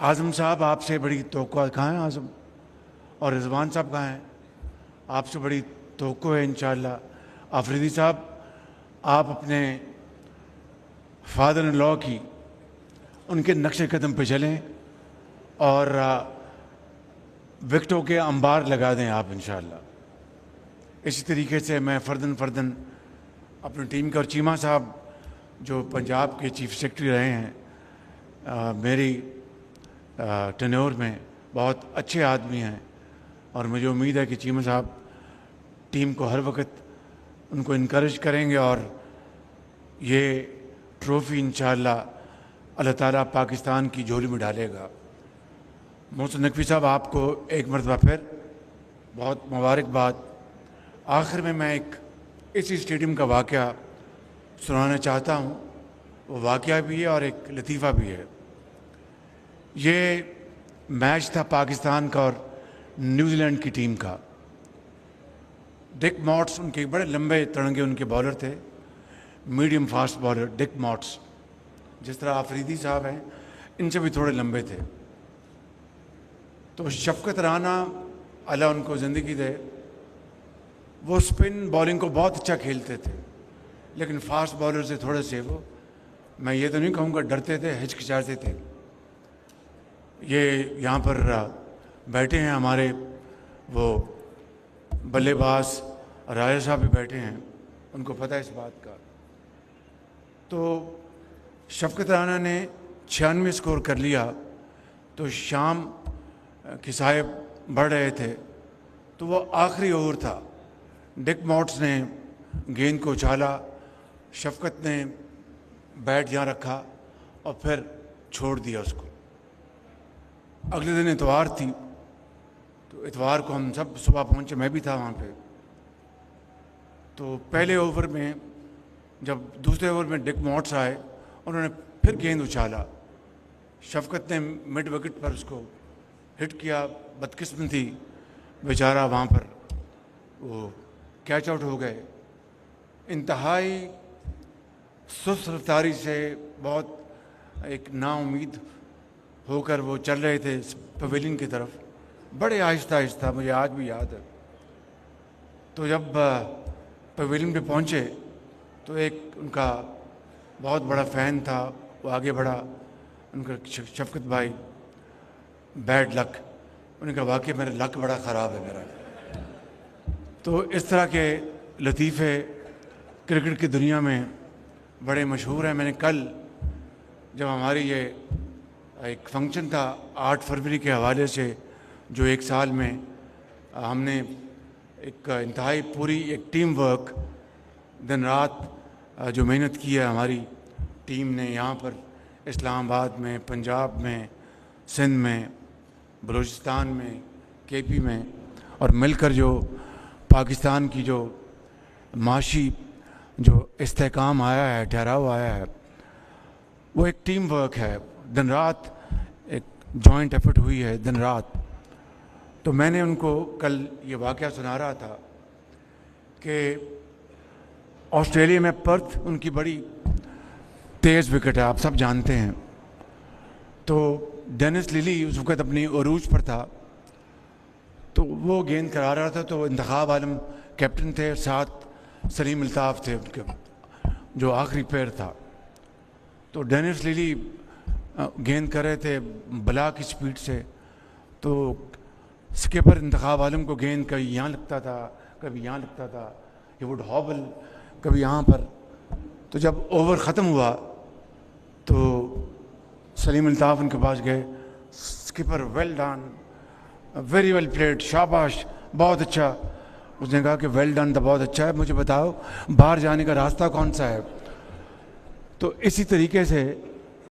आज़म साहब आपसे बड़ी तवक्को, कहाँ हैं आज़म? और रिजवान साहब कहाँ हैं? आपसे बड़ी तवक्को है इंशाअल्लाह। आफरीदी साहब, आप अपने फादर इन लॉ की उनके नक्शे कदम पे चलें और विकटों के अंबार लगा दें आप इंशाअल्लाह। इसी तरीके से मैं फ़र्दन अपनी टीम के, और चीमा साहब जो पंजाब के चीफ सेक्रेटरी रहे हैं मेरी टेन्योर में, बहुत अच्छे आदमी हैं, और मुझे उम्मीद है कि चीमा साहब टीम को हर वक्त उनको इनकरेज करेंगे और ये ट्रॉफ़ी इंशाअल्लाह अल्लाह ताला पाकिस्तान की झोली में डालेगा। मोहसिन नकवी साहब, आपको एक मरतबा फिर बहुत मुबारकबाद। आखिर में मैं एक इसी स्टेडियम का वाक़या सुनाना चाहता हूँ। वो वाक़या भी है और एक लतीफ़ा भी है। ये मैच था पाकिस्तान का और न्यूजीलैंड की टीम का। डिक मॉट्स उनके बड़े लंबे तिरंगे उनके बॉलर थे, मीडियम फास्ट बॉलर डिक मॉट्स, जिस तरह आफरीदी साहब हैं इनसे भी थोड़े लंबे थे। तो शफकत राना अल्लाह उनको ज़िंदगी दे, वो स्पिन बॉलिंग को बहुत अच्छा खेलते थे, लेकिन फास्ट बॉलर से थोड़े से वो, मैं ये तो नहीं कहूँगा डरते थे, हिचकिचाते थे। ये यहाँ पर बैठे हैं हमारे वो बल्लेबाज राजा साहब भी बैठे हैं, उनको पता है इस बात का। तो शफकत राना ने 96 स्कोर कर लिया, तो शाम की साहब बढ़ रहे थे, तो वो आखिरी ओवर था। डिक मॉट्स ने गेंद को उछाला, शफकत ने बैट यहाँ रखा और फिर छोड़ दिया उसको। अगले दिन इतवार थी, तो इतवार को हम सब सुबह पहुँचे, मैं भी था वहाँ पे। तो पहले ओवर में जब दूसरे ओवर में डिक मॉट्स आए, उन्होंने फिर गेंद उछाला, शफकत ने मिड विकेट पर उसको हिट किया। बदकिस्मती बेचारा वहाँ पर वो कैच आउट हो गए। इंतहाई सुस्त रफ्तारी से बहुत एक नाउम्मीद होकर वो चल रहे थे पवेलियन की तरफ, बड़े आहिस्ता आहिस्ता, मुझे आज भी याद है। तो जब पवेलियन पे पहुँचे तो एक उनका बहुत बड़ा फ़ैन था, वो आगे बढ़ा, उनका शफकत भाई बैड लक, उन्होंने कहा वाकई मेरा लक बड़ा ख़राब है मेरा। तो इस तरह के लतीफ़े क्रिकेट की दुनिया में बड़े मशहूर हैं। मैंने कल जब हमारी ये एक फंक्शन था 8 फरवरी के हवाले से, जो एक साल में हमने एक इंतहाई पूरी एक टीम वर्क, दिन रात जो मेहनत की है हमारी टीम ने यहाँ पर इस्लामाबाद में, पंजाब में, सिंध में, बलूचिस्तान में, केपी में, और मिलकर जो पाकिस्तान की जो माशी जो इस्तेहकाम आया है, ठहराव आया है, वो एक टीम वर्क है। दिन रात एक जॉइंट एफर्ट हुई है, दिन रात। तो मैंने उनको कल ये वाक़या सुना रहा था कि ऑस्ट्रेलिया में पर्थ उनकी बड़ी तेज़ विकेट है, आप सब जानते हैं। तो डेनिस लिली उस वक़्त अपनी उरूज पर था, तो वो गेंद करा रहा था, तो इंतखाब आलम कैप्टन थे, साथ सलीम अल्ताफ़ थे उनके, जो आखिरी पैर था। तो डेनिस लिली गेंद कर रहे थे बला की स्पीड से, तो स्किपर इंतखाब आलम को गेंद कभी यहाँ लगता था, कभी यहाँ लगता था, ही वुड हॉबल, कभी यहाँ पर। तो जब ओवर ख़त्म हुआ तो सलीम अल्ताफ़ उनके पास गए, skipper well done, very well played, शाबाश, बहुत अच्छा। उसने कहा कि वेल डन तो बहुत अच्छा है, मुझे बताओ बाहर जाने का रास्ता कौन सा है। तो इसी तरीके से